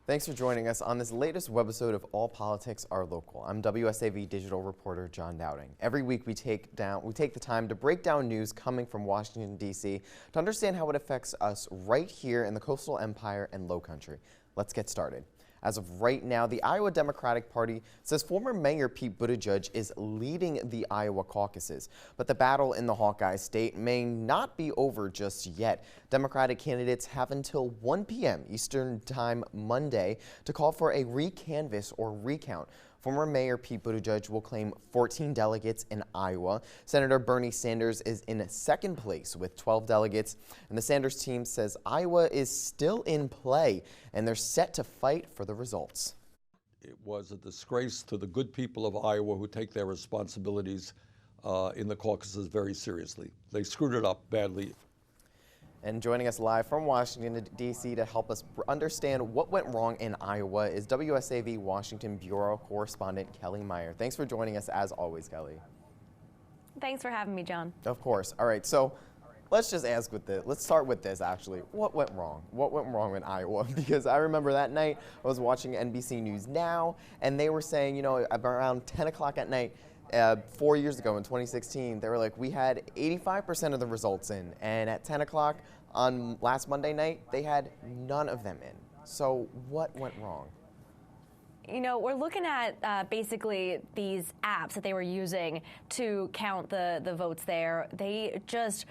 Thanks for joining us on this latest webisode of All Politics Are Local. I'm WSAV digital reporter John Dowding. Every week we take the time to break down news coming from Washington, D.C. to understand how it affects us right here in the Coastal Empire and Low Country. Let's get started. As of right now, the Iowa Democratic Party says former Mayor Pete Buttigieg is leading the Iowa caucuses. But the battle in the Hawkeye state may not be over just yet. Democratic candidates have until 1 p.m. Eastern Time Monday to call for a recanvass or recount. Former Mayor Pete Buttigieg will claim 14 delegates in Iowa. Senator Bernie Sanders is in second place with 12 delegates. And the Sanders team says Iowa is still in play, and they're set to fight for the results. It was a disgrace to the good people of Iowa who take their responsibilities in the caucuses very seriously. They screwed it up badly. And joining us live from Washington, D.C. to help us understand what went wrong in Iowa is WSAV Washington Bureau Correspondent Kellie Meyer. Thanks for joining us as always, Kellie. Thanks for having me, John. Of course. All right, so let's just ask with this. Let's start with this, actually. What went wrong? What went wrong in Iowa? Because I remember that night I was watching NBC News Now, and they were saying, you know, around 10 o'clock at night, 4 years ago in 2016, they were like, we had 85% of the results in, and at 10 o'clock on last Monday night, they had none of them in. So what went wrong? You know, we're looking at basically these apps that they were using to count the votes there. They just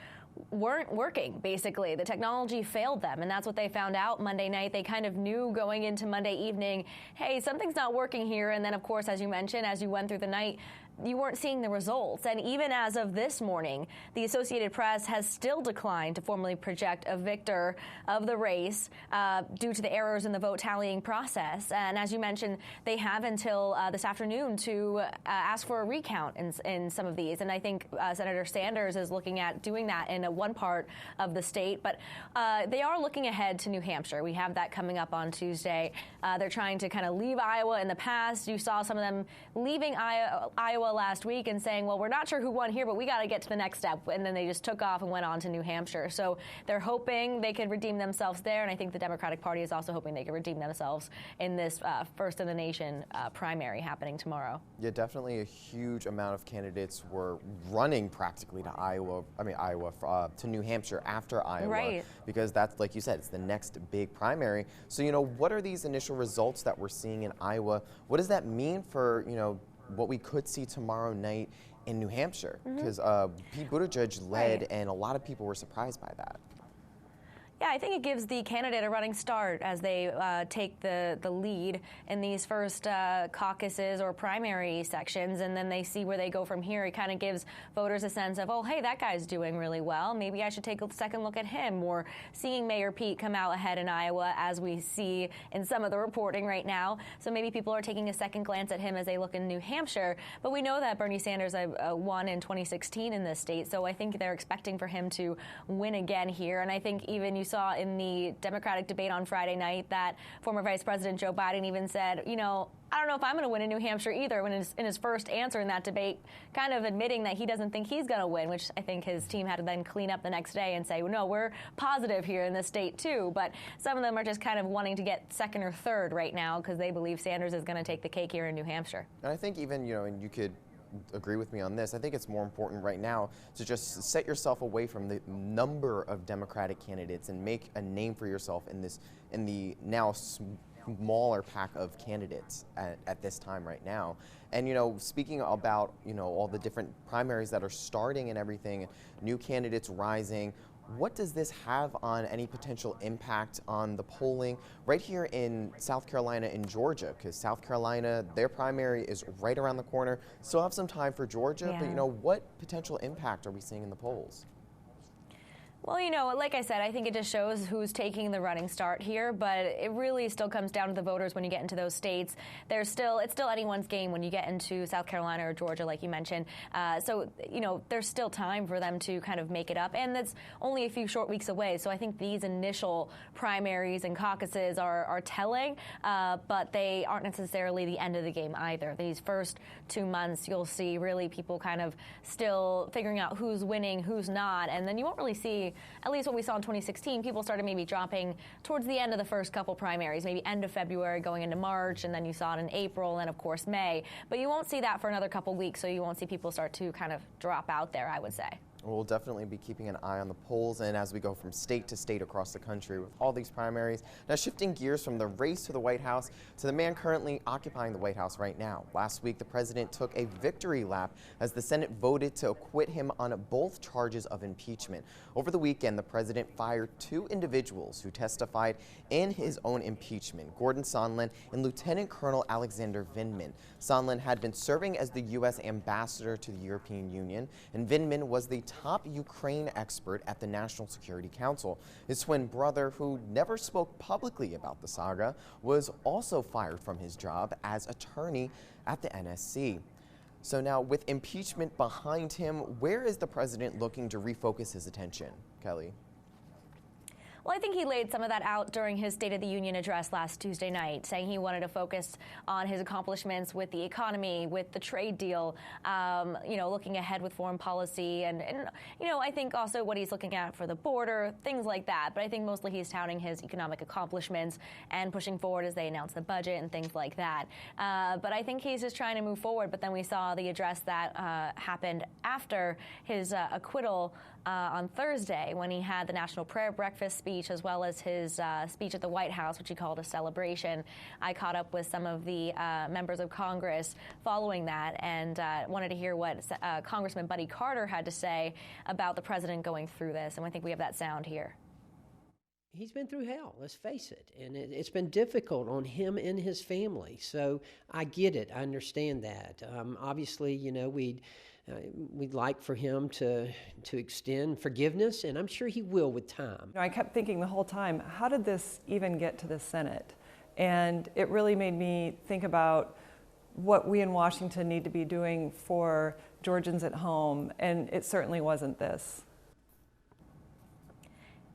weren't working, basically. The technology failed them, and that's what they found out Monday night. They kind of knew going into Monday evening, hey, something's not working here. And then, of course, as you mentioned, as you went through the night, you weren't seeing the results. And even as of this morning, the Associated Press has still declined to formally project a victor of the race due to the errors in the vote tallying process. And as you mentioned, they have until this afternoon to ask for a recount in some of these. And I think Senator Sanders is looking at doing that in one part of the state. But they are looking ahead to New Hampshire. We have that coming up on Tuesday. They're trying to kind of leave Iowa in the past. You saw some of them leaving Iowa last week and saying, well, we're not sure who won here, but we got to get to the next step. And then they just took off and went on to New Hampshire. So they're hoping they could redeem themselves there. And I think the Democratic Party is also hoping they can redeem themselves in this first in the nation primary happening tomorrow. Yeah, definitely a huge amount of candidates were running practically to to New Hampshire after Iowa. Right. Because that's, like you said, it's the next big primary. So, you know, what are these initial results that we're seeing in Iowa? What does that mean for, you know, what we could see tomorrow night in New Hampshire? Because Pete Buttigieg led, Right. and a lot of people were surprised by that. Yeah, I think it gives the candidate a running start as they take the lead in these first caucuses or primary sections, and then they see where they go from here. It kind of gives voters a sense of, oh, hey, that guy's doing really well. Maybe I should take a second look at him. Or seeing Mayor Pete come out ahead in Iowa, as we see in some of the reporting right now. So maybe people are taking a second glance at him as they look in New Hampshire. But we know that Bernie Sanders won in 2016 in this state, so I think they're expecting for him to win again here. And I think even you saw in the Democratic debate on Friday night that former Vice President Joe Biden even said, you know, I don't know if I'm going to win in New Hampshire either, when in his first answer in that debate, kind of admitting that he doesn't think he's going to win, which I think his team had to then clean up the next day and say, well, no, we're positive here in this state too. But some of them are just kind of wanting to get second or third right now because they believe Sanders is going to take the cake here in New Hampshire. And I think even, you know, and you could agree with me on this, I think it's more important right now to just set yourself away from the number of Democratic candidates and make a name for yourself in the now smaller pack of candidates at this time right now. And, you know, speaking about, you know, all the different primaries that are starting and everything, new candidates rising, what does this have on any potential impact on the polling right here in South Carolina and Georgia? Because South Carolina, their primary is right around the corner. Still have some time for Georgia, Yeah. but, you know, what potential impact are we seeing in the polls? Well, you know, like I said, I think it just shows who's taking the running start here, but it really still comes down to the voters when you get into those states. It's still anyone's game when you get into South Carolina or Georgia, like you mentioned. So, you know, there's still time for them to kind of make it up, and that's only a few short weeks away. So I think these initial primaries and caucuses are telling, but they aren't necessarily the end of the game either. These first 2 months, you'll see really people kind of still figuring out who's winning, who's not, and then you won't really see actually, at least what we saw in 2016, people started maybe dropping towards the end of the first couple primaries, maybe end of February going into March, and then you saw it in April and, of course, May. But you won't see that for another couple weeks, so you won't see people start to kind of drop out there, I would say. We'll definitely be keeping an eye on the polls and as we go from state to state across the country with all these primaries. Now shifting gears from the race to the White House to the man currently occupying the White House right now. Last week, the president took a victory lap as the Senate voted to acquit him on both charges of impeachment. Over the weekend, the president fired 2 individuals who testified in his own impeachment, Gordon Sondland and Lieutenant Colonel Alexander Vindman. Sondland had been serving as the U.S. ambassador to the European Union, and Vindman was the top Ukraine expert at the National Security Council. His twin brother, who never spoke publicly about the saga, was also fired from his job as attorney at the NSC. So now, with impeachment behind him, where is the president looking to refocus his attention? Kellie? Well, I think he laid some of that out during his State of the Union address last Tuesday night, saying he wanted to focus on his accomplishments with the economy, with the trade deal, looking ahead with foreign policy, and I think also what he's looking at for the border, things like that. But I think mostly he's touting his economic accomplishments and pushing forward as they announce the budget and things like that. But I think he's just trying to move forward. But then we saw the address that happened after his acquittal on Thursday, when he had the National Prayer Breakfast speech as well as his speech at the White House, which he called a celebration. I caught up with some of the members of Congress following that and wanted to hear what Congressman Buddy Carter had to say about the president going through this. And I think we have that sound here. He's been through hell, let's face it, and it's been difficult on him and his family. So I get it. I understand that. Obviously, we'd like for him to extend forgiveness, and I'm sure he will with time. I kept thinking the whole time, how did this even get to the Senate? And it really made me think about what we in Washington need to be doing for Georgians at home, and it certainly wasn't this.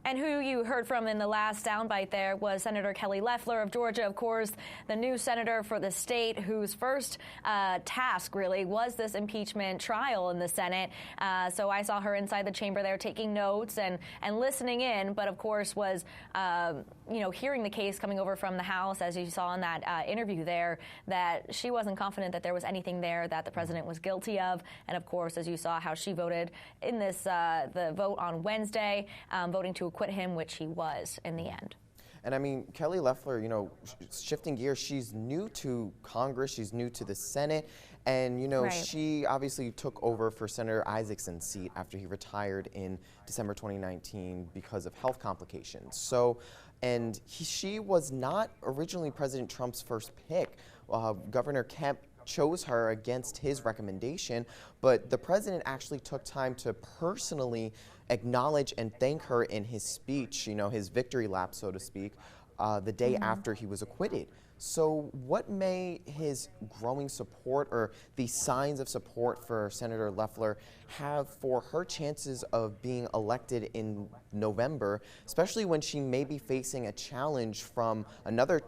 And who you heard from in the last soundbite there was Senator Kellie Loeffler of Georgia, of course, the new senator for the state whose first task really was this impeachment trial in the Senate. So I saw her inside the chamber there taking notes and listening in, but of course was, hearing the case coming over from the House, as you saw in that interview there, that she wasn't confident that there was anything there that the president was guilty of. And of course, as you saw how she voted in this, the vote on Wednesday, voting to acquit him, which he was in the end. And I mean, Kellie Loeffler, shifting gears, she's new to Congress, she's new to the Senate, and, Right. she obviously took over for Senator Isaacson's seat after he retired in December 2019 because of health complications. So, and she was not originally President Trump's first pick. Governor Kemp chose her against his recommendation, but the president actually took time to personally acknowledge and thank her in his speech, his victory lap, so to speak, the day after he was acquitted. So what may his growing support or the signs of support for Senator Loeffler have for her chances of being elected in November, especially when she may be facing a challenge from another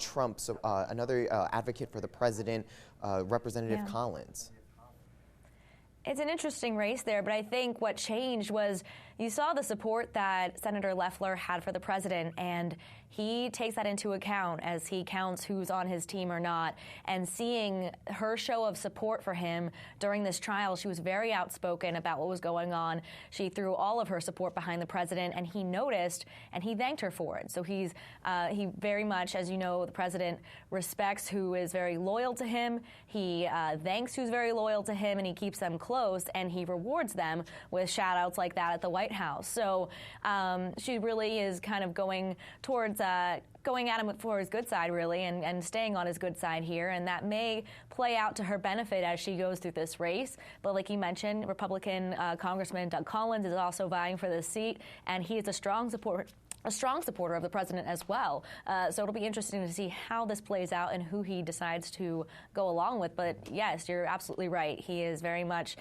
another advocate for the president, Representative Collins? It's an interesting race there, but I think what changed was you saw the support that Senator Loeffler had for the president, and he takes that into account as he counts who's on his team or not. And seeing her show of support for him during this trial, she was very outspoken about what was going on. She threw all of her support behind the president, and he noticed, and he thanked her for it. So he very much, as you know, the president respects who is very loyal to him. He thanks who's very loyal to him, and he keeps them close, and he rewards them with shout-outs like that at the White House. So she really is kind of going towards going at him for his good side, really, and staying on his good side here. And that may play out to her benefit as she goes through this race. But like you mentioned, Republican Congressman Doug Collins is also vying for this seat, and he is a strong supporter of the president as well. So it'll be interesting to see how this plays out and who he decides to go along with. But yes, you're absolutely right. He is very much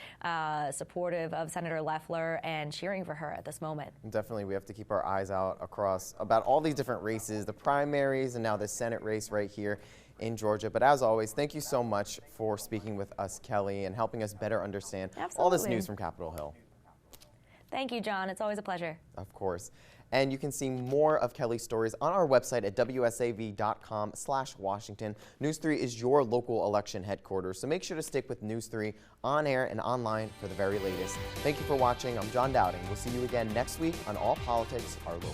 supportive of Senator Loeffler and cheering for her at this moment. Definitely, we have to keep our eyes out across about all these different races, the primaries and now the Senate race right here in Georgia. But as always, thank you so much for speaking with us, Kellie, and helping us better understand all this news from Capitol Hill. Thank you, John. It's always a pleasure. Of course. And you can see more of Kellie's stories on our website at wsav.com/Washington. News 3 is your local election headquarters, so make sure to stick with News 3 on air and online for the very latest. Thank you for watching. I'm John Dowding. We'll see you again next week on All Politics Are Local.